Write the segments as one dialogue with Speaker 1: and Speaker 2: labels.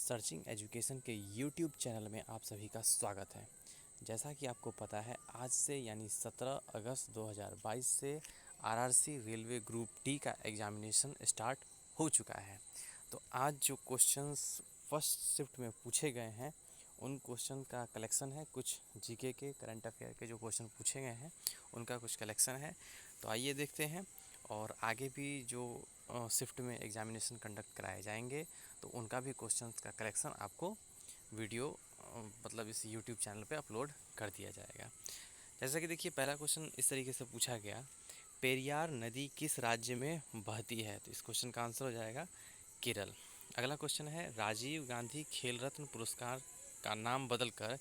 Speaker 1: Searching education के YouTube channel में आप सभी का स्वागत है। जैसा कि आपको पता है, आज से यानी 17 अगस्त 2022 से आरआरसी रेलवे ग्रुप डी का एग्ज़ामिनेशन स्टार्ट हो चुका है। तो आज जो क्वेश्चंस फर्स्ट शिफ्ट में पूछे गए हैं, उन क्वेश्चन का कलेक्शन है। कुछ जीके के करंट अफेयर के जो क्वेश्चन पूछे गए हैं उनका कुछ कलेक्शन है। तो आइए देखते हैं। और आगे भी जो शिफ्ट में एग्ज़ामिनेशन कंडक्ट कराए जाएंगे तो उनका भी क्वेश्चंस का कलेक्शन आपको वीडियो मतलब इस यूट्यूब चैनल पे अपलोड कर दिया जाएगा। जैसा कि देखिए, पहला क्वेश्चन इस तरीके से पूछा गया, पेरियार नदी किस राज्य में बहती है? तो इस क्वेश्चन का आंसर हो जाएगा केरल। अगला क्वेश्चन है, राजीव गांधी खेल रत्न पुरस्कार का नाम बदलकर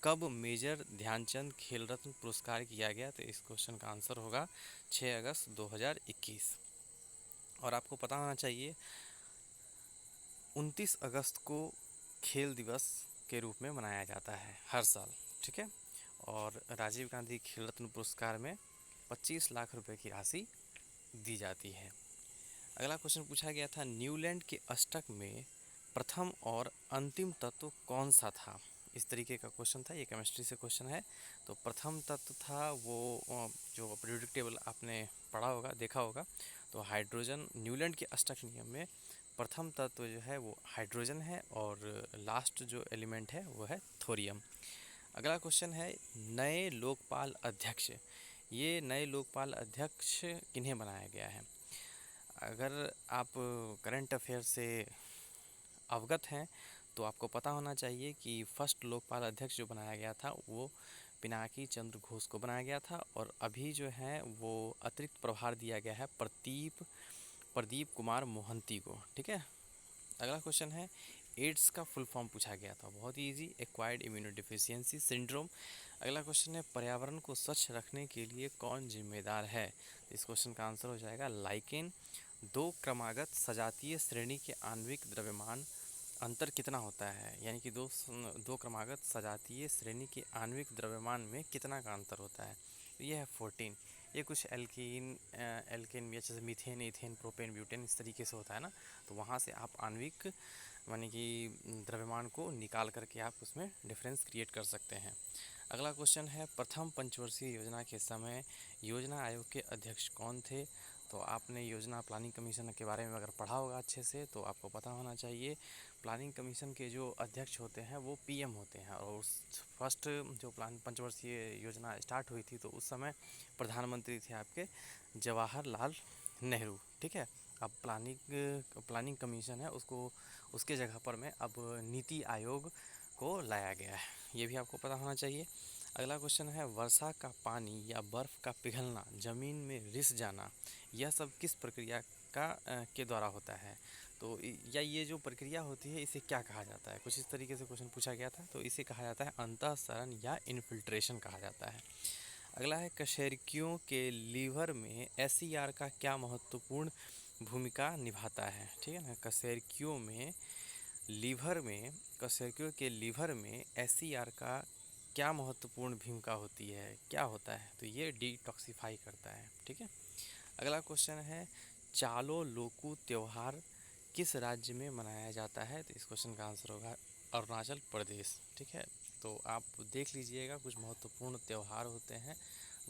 Speaker 1: कब मेजर ध्यानचंद खेल रत्न पुरस्कार किया गया? तो इस क्वेश्चन का आंसर होगा 6 अगस्त 2021। और आपको पता होना चाहिए 29 अगस्त को खेल दिवस के रूप में मनाया जाता है हर साल, ठीक है। और राजीव गांधी खेल रत्न पुरस्कार में 25 लाख रुपए की राशि दी जाती है। अगला क्वेश्चन पूछा गया था, न्यूलैंड के अष्टक में प्रथम और अंतिम तत्व कौन सा था? इस तरीके का क्वेश्चन था, ये केमिस्ट्री से क्वेश्चन है। तो प्रथम तत्व था वो जो पीरियोडिक टेबल आपने पढ़ा होगा, देखा होगा, तो हाइड्रोजन। न्यूलैंड के अष्टक नियम में प्रथम तत्व जो है वो हाइड्रोजन है और लास्ट जो एलिमेंट है वो है थोरियम। अगला क्वेश्चन है, नए लोकपाल अध्यक्ष, ये नए लोकपाल अध्यक्ष किन्हें बनाया गया है? अगर आप करंट अफेयर से अवगत हैं तो आपको पता होना चाहिए कि फर्स्ट लोकपाल अध्यक्ष जो बनाया गया था वो पिनाकी चंद्र घोष को बनाया गया था, और अभी जो है वो अतिरिक्त प्रभार दिया गया है प्रदीप कुमार मोहंती को, ठीक है। अगला क्वेश्चन है, एड्स का फुल फॉर्म पूछा गया था, बहुत ही इजी, एक्वायर्ड इम्यूनोडिफिशियंसी सिंड्रोम। अगला क्वेश्चन है, पर्यावरण को स्वच्छ रखने के लिए कौन जिम्मेदार है? इस क्वेश्चन का आंसर हो जाएगा लाइकेन। दो क्रमागत सजातीय श्रेणी के आणविक द्रव्यमान अंतर कितना होता है? यानी कि दो क्रमागत सजातीय श्रेणी के आणविक द्रव्यमान में कितना का अंतर होता है? तो ये है 14। ये कुछ एल्केन भी अच्छे से मीथेन, इथेन, प्रोपेन, ब्यूटेन इस तरीके से होता है ना, तो वहाँ से आप आणविक यानी कि द्रव्यमान को निकाल करके आप उसमें डिफरेंस क्रिएट कर सकते हैं। अगला क्वेश्चन है, प्रथम पंचवर्षीय योजना के समय योजना आयोग के अध्यक्ष कौन थे? तो आपने योजना प्लानिंग कमीशन के बारे में अगर पढ़ा होगा अच्छे से तो आपको पता होना चाहिए, प्लानिंग कमीशन के जो अध्यक्ष होते हैं वो पीएम होते हैं। और उस फर्स्ट जो पंचवर्षीय योजना स्टार्ट हुई थी तो उस समय प्रधानमंत्री थे आपके जवाहरलाल नेहरू, ठीक है। अब प्लानिंग कमीशन है उसको, उसके जगह पर में अब नीति आयोग को लाया गया है, ये भी आपको पता होना चाहिए। अगला क्वेश्चन है, वर्षा का पानी या बर्फ़ का पिघलना, ज़मीन में रिस जाना, यह सब किस प्रक्रिया के द्वारा होता है? तो या ये जो प्रक्रिया होती है इसे क्या कहा जाता है? कुछ इस तरीके से क्वेश्चन पूछा गया था, तो इसे कहा जाता है अंतःसरण या इन्फिल्ट्रेशन कहा जाता है। अगला है, कशेरुकियों के लीवर में एसईआर का क्या महत्वपूर्ण भूमिका निभाता है? ठीक है ना, कशेरुकियों के लीवर में एसईआर का क्या महत्वपूर्ण भूमिका होती है, क्या होता है? तो ये डिटॉक्सिफाई करता है, ठीक है। अगला क्वेश्चन है, चालो लोकू त्यौहार किस राज्य में मनाया जाता है? तो इस क्वेश्चन का आंसर होगा अरुणाचल प्रदेश, ठीक है। तो आप देख लीजिएगा, कुछ महत्वपूर्ण त्यौहार होते हैं,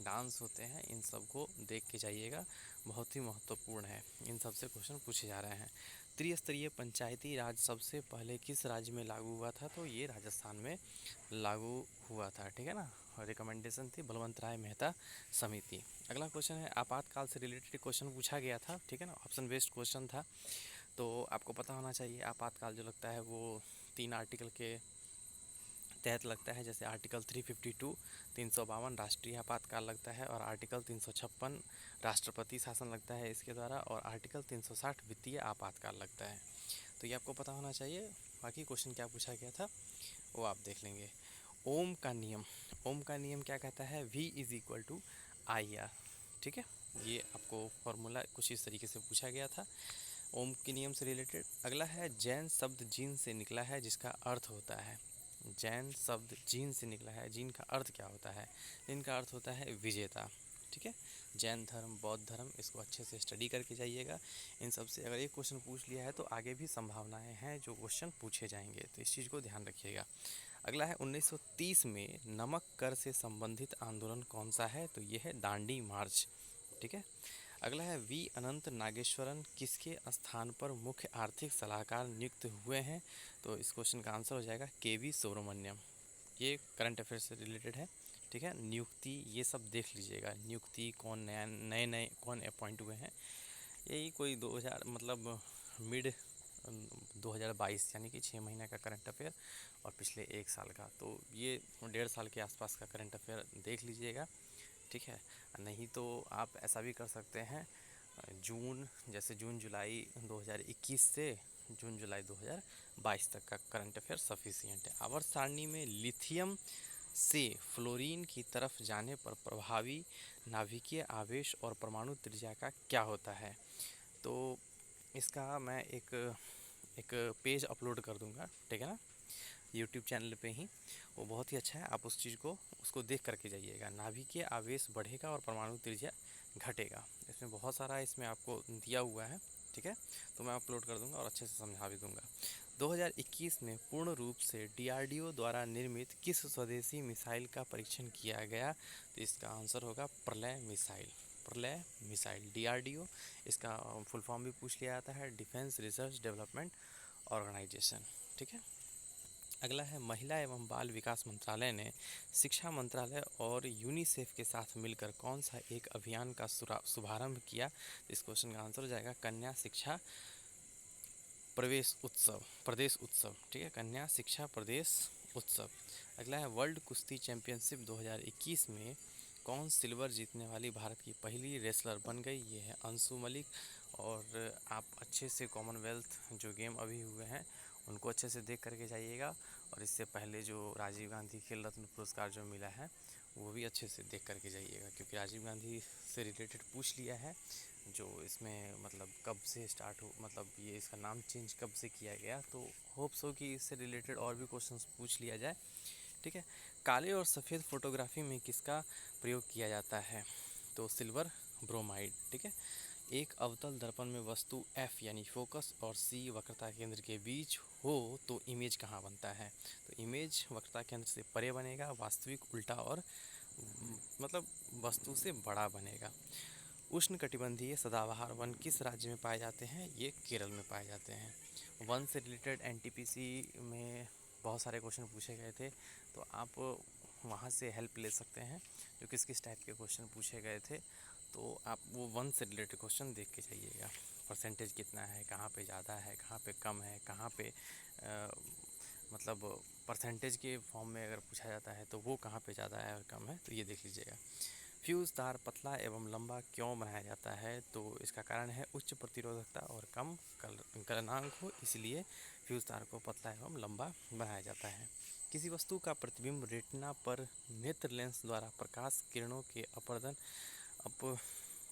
Speaker 1: डांस होते हैं, इन सब को देख के जाइएगा, बहुत ही महत्वपूर्ण है। इन सब से क्वेश्चन पूछे जा रहे हैं। त्रिस्तरीय पंचायती राज सबसे पहले किस राज्य में लागू हुआ था? तो ये राजस्थान में लागू हुआ था, ठीक है ना। रिकमेंडेशन थी बलवंत राय मेहता समिति। अगला क्वेश्चन है, आपातकाल से रिलेटेड क्वेश्चन पूछा गया था, ठीक है ना, ऑप्शन बेस्ड क्वेश्चन था। तो आपको पता होना चाहिए आपातकाल जो लगता है वो 3 आर्टिकल के तहत लगता है, जैसे आर्टिकल 352 352 राष्ट्रीय आपातकाल लगता है, और आर्टिकल 356 राष्ट्रपति शासन लगता है इसके द्वारा, और आर्टिकल 360 वित्तीय आपातकाल लगता है। तो ये आपको पता होना चाहिए। बाकी क्वेश्चन क्या पूछा गया था वो आप देख लेंगे। ओम का नियम क्या कहता है? V = IR, ठीक है। ये आपको फॉर्मूला कुछ इस तरीके से पूछा गया था ओम के नियम से रिलेटेड। अगला है, जैन शब्द जीन से निकला है जिसका अर्थ होता है। जैन शब्द जीन से निकला है, जीन का अर्थ क्या होता है? जीन का अर्थ होता है विजेता, ठीक है। जैन धर्म, बौद्ध धर्म, इसको अच्छे से स्टडी करके जाइएगा। इन सब से अगर एक क्वेश्चन पूछ लिया है तो आगे भी संभावनाएं हैं जो क्वेश्चन पूछे जाएंगे, तो इस चीज़ को ध्यान रखिएगा। अगला है 1930 में नमक कर से संबंधित आंदोलन कौन सा है, तो ये है दांडी मार्च। ठीक है। अगला है वी अनंत नागेश्वरन किसके स्थान पर मुख्य आर्थिक सलाहकार नियुक्त हुए हैं, तो इस क्वेश्चन का आंसर हो जाएगा केवी सुब्रमण्यम। ये करंट अफेयर से रिलेटेड है। ठीक है। नियुक्ति ये सब देख लीजिएगा, नियुक्ति कौन नए नए कौन अपॉइंट हुए हैं, यही कोई 2000 मतलब मिड 2022 यानी कि 6 महीने का करंट अफेयर और पिछले 1 साल का, तो ये 1.5 साल के आसपास का करंट अफेयर देख लीजिएगा। ठीक है। नहीं तो आप ऐसा भी कर सकते हैं, जून जैसे जून जुलाई 2021 से जून जुलाई 2022 तक का करंट अफेयर सफिशिएंट है। आवर्त सारणी में लिथियम से फ्लोरीन की तरफ जाने पर प्रभावी नाभिकीय आवेश और परमाणु त्रिज्या का क्या होता है, तो इसका मैं एक पेज अपलोड कर दूंगा, ठीक है ना, यूट्यूब चैनल पे ही। वो बहुत ही अच्छा है, आप उस चीज़ को उसको देख करके जाइएगा। नाभिकीय आवेश बढ़ेगा और परमाणु त्रिज्या घटेगा, इसमें बहुत सारा इसमें आपको दिया हुआ है। ठीक है। तो मैं अपलोड कर दूंगा और अच्छे से समझा भी दूंगा। 2021 में पूर्ण रूप से डीआरडीओ द्वारा निर्मित किस स्वदेशी मिसाइल का परीक्षण किया गया, तो इसका आंसर होगा प्रलय मिसाइल। प्रलय मिसाइल डीआरडीओ, इसका फुल फॉर्म भी पूछ लिया जाता है, डिफेंस रिसर्च डेवलपमेंट ऑर्गेनाइजेशन। ठीक है। अगला है महिला एवं बाल विकास मंत्रालय ने शिक्षा मंत्रालय और यूनिसेफ के साथ मिलकर कौन सा एक अभियान का शुभारंभ किया, इस क्वेश्चन का आंसर हो जाएगा कन्या शिक्षा प्रदेश उत्सव। ठीक है। कन्या शिक्षा प्रदेश उत्सव। अगला है वर्ल्ड कुश्ती चैंपियनशिप 2021 में कौन सिल्वर जीतने वाली भारत की पहली रेसलर बन गई, ये है अंशु मलिक। और आप अच्छे से कॉमनवेल्थ जो गेम अभी हुए हैं उनको अच्छे से देख करके जाइएगा, और इससे पहले जो राजीव गांधी खेल रत्न पुरस्कार जो मिला है वो भी अच्छे से देख करके जाइएगा, क्योंकि राजीव गांधी से रिलेटेड पूछ लिया है जो इसमें मतलब कब से स्टार्ट हो, मतलब ये इसका नाम चेंज कब से किया गया, तो होप्स हो कि इससे रिलेटेड और भी क्वेश्चंस पूछ लिया जाए। ठीक है। काले और सफ़ेद फोटोग्राफी में किसका प्रयोग किया जाता है, तो सिल्वर ब्रोमाइड। ठीक है। एक अवतल दर्पण में वस्तु F यानी फोकस और C वक्रता केंद्र के बीच हो तो इमेज कहाँ बनता है, तो इमेज वक्रता केंद्र से परे बनेगा, वास्तविक उल्टा और मतलब वस्तु से बड़ा बनेगा। उष्णकटिबंधीय सदाबहार वन किस राज्य में पाए जाते हैं, ये केरल में पाए जाते हैं। वन से रिलेटेड एनटीपीसी में बहुत सारे क्वेश्चन पूछे गए थे, तो आप वहाँ से हेल्प ले सकते हैं जो किस किस टाइप के क्वेश्चन पूछे गए थे, तो आप वो वन से रिलेटेड क्वेश्चन देख के जाइएगा। परसेंटेज कितना है, कहाँ पे ज़्यादा है, कहाँ पे कम है, कहाँ पे मतलब परसेंटेज के फॉर्म में अगर पूछा जाता है तो वो कहाँ पे ज़्यादा है और कम है, तो ये देख लीजिएगा। फ्यूज़ तार पतला एवं लंबा क्यों बनाया जाता है, तो इसका कारण है उच्च प्रतिरोधकता और कम गलनांक हो, इसलिए फ्यूज़ तार को पतला एवं लंबा बनाया जाता है। किसी वस्तु का प्रतिबिंब रेटिना पर नेत्र लेंस द्वारा प्रकाश किरणों के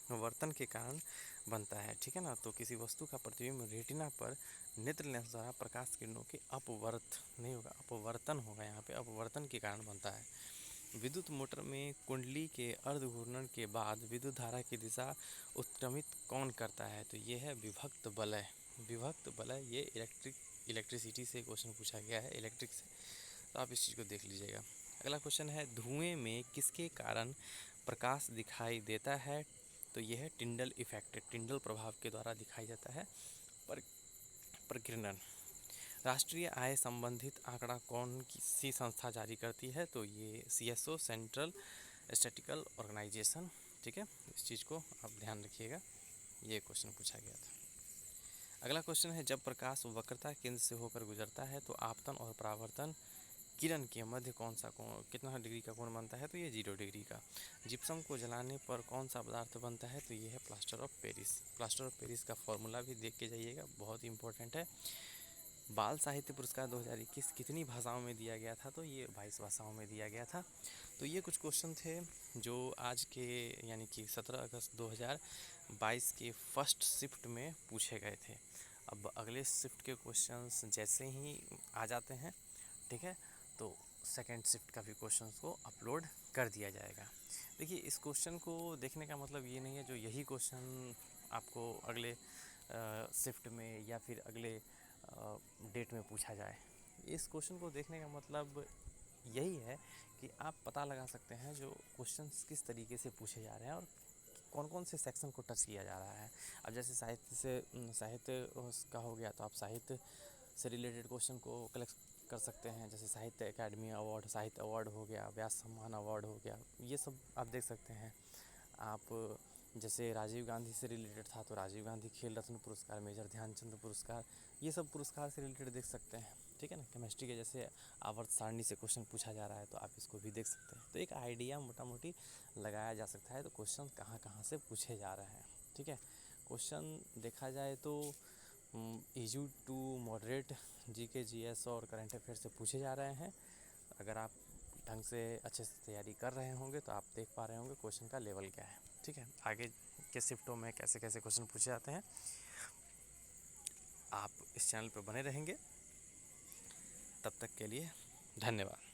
Speaker 1: अपवर्तन के कारण बनता है। ठीक है ना, तो किसी वस्तु का प्रतिबिंब रेटिना पर नेत्र लेंस द्वारा प्रकाश किरणों के अपवर्तन होगा, यहाँ पे अपवर्तन के कारण बनता है। विद्युत मोटर में कुंडली के अर्ध घूर्णन के बाद विद्युत धारा की दिशा उत्क्रमित कौन करता है, तो ये है विभक्त वलय। विभक्त वलय ये इलेक्ट्रिसिटी से क्वेश्चन पूछा गया है, इलेक्ट्रिक से, तो आप इस चीज़ को देख लीजिएगा। अगला क्वेश्चन है धुएं में किसके कारण प्रकाश दिखाई देता है, तो यह है टिंडल इफेक्ट, टिंडल प्रभाव के द्वारा दिखाई देता है प्रकीर्णन। राष्ट्रीय आय संबंधित आंकड़ा कौन सी संस्था जारी करती है, तो ये CSO सेंट्रल स्टैटिस्टिकल ऑर्गेनाइजेशन। ठीक है, इस चीज़ को आप ध्यान रखिएगा, ये क्वेश्चन पूछा गया था। अगला क्वेश्चन है जब प्रकाश वक्रता केंद्र से होकर गुजरता है तो आपतन और परावर्तन किरण के मध्य कौन सा कोण, कितना डिग्री का कोण बनता है, तो ये 0 डिग्री का। जिप्सम को जलाने पर कौन सा पदार्थ बनता है, तो ये है plaster of Paris. Plaster of Paris का फॉर्मूला भी देख के जाइएगा, बहुत ही इंपॉर्टेंट है। बाल साहित्य पुरस्कार 2021 कितनी भाषाओं में दिया गया था, तो ये 22 भाषाओं में दिया गया था। तो ये कुछ क्वेश्चन थे जो आज के यानी कि 17 अगस्त 2022 के फर्स्ट शिफ्ट में पूछे गए थे। अब अगले शिफ्ट के क्वेश्चंस जैसे ही आ जाते हैं, ठीक है, तो सेकेंड शिफ्ट का भी क्वेश्चन को अपलोड कर दिया जाएगा। देखिए, इस क्वेश्चन को देखने का मतलब ये नहीं है जो यही क्वेश्चन आपको अगले शिफ्ट में या फिर अगले डेट में पूछा जाए। इस क्वेश्चन को देखने का मतलब यही है कि आप पता लगा सकते हैं जो क्वेश्चंस किस तरीके से पूछे जा रहे हैं और कौन कौन से सेक्शन को टच किया जा रहा है। अब जैसे साहित्य का हो गया, तो आप साहित्य से रिलेटेड क्वेश्चन को कलेक्ट कर सकते हैं। जैसे साहित्य अकादमी अवार्ड, साहित्य अवार्ड हो गया, व्यास सम्मान अवार्ड हो गया, ये सब आप देख सकते हैं। आप जैसे राजीव गांधी से रिलेटेड था तो राजीव गांधी खेल रत्न पुरस्कार, मेजर ध्यानचंद पुरस्कार, ये सब पुरस्कार से रिलेटेड देख सकते हैं। ठीक है ना। केमिस्ट्री के जैसे आवर्त सारणी से क्वेश्चन पूछा जा रहा है तो आप इसको भी देख सकते हैं। तो एक आइडिया मोटा मोटी लगाया जा सकता है तो क्वेश्चन कहाँ कहाँ से पूछे जा रहे हैं। ठीक है। क्वेश्चन देखा जाए तो easy to moderate GK, GS और करंट अफेयर से पूछे जा रहे हैं। अगर आप ढंग से अच्छे से तैयारी कर रहे होंगे तो आप देख पा रहे होंगे क्वेश्चन का लेवल क्या है। ठीक है। आगे के शिफ्टों में कैसे कैसे क्वेश्चन पूछे जाते हैं आप इस चैनल पर बने रहेंगे। तब तक के लिए धन्यवाद।